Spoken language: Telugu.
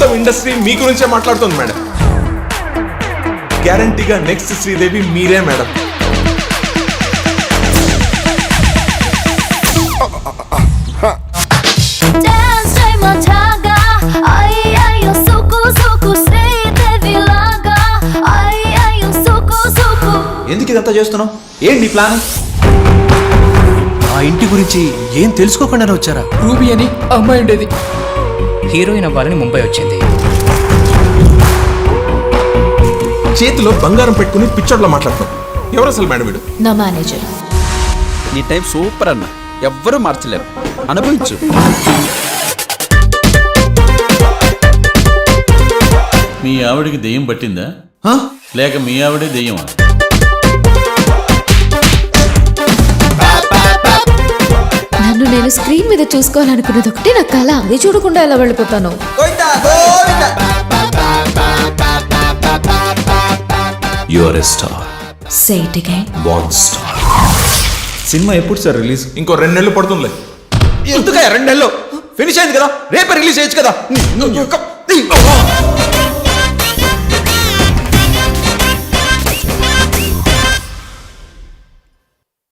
మొత్తం ఇండస్ట్రీ మీ గురించే మాట్లాడుతుంది మేడం. గ్యారంటీగా నెక్స్ట్ శ్రీదేవి మీరే మేడం. ఎందుకు ఇదంతా చేస్తున్నావు? ఏంటి నీ ప్లాన్? ఆ ఇంటి గురించి ఏం తెలుసుకోకుండా వచ్చారా? రూబీ అని అమ్మాయి ఉండేది. హీరోయిన్ అవ్వాలని ముంబై వచ్చింది. చేతిలో బంగారం పెట్టుకుని పిక్చర్లో మాట్లాడతాం. ఎవరు అసలు మేడం వీడు? నా మేనేజర్. నీ టైం సూపర్ అన్న, ఎవ్వరూ మార్చలేరు, అనుభవించు. మీ ఆవిడికి దెయ్యం పట్టిందా లేక మీ ఆవిడే దెయ్యమా? నన్ను నేను స్క్రీన్ మీద చూసుకోవాలనుకున్నది ఒకటి నా కళ. అది చూడకుండా ఎలా వెళ్ళిపోతాను? You are a star. Say it again. One star. Cinema ఎప్పుడు సార్ రిలీజ్? ఇంకో 2 నెలలు పడుతుంది. ఎందుకయ్యా 2 నెలలు? ఫినిష్ అయింది కదా, రేపే రిలీజ్ చేయొచ్చు కదా.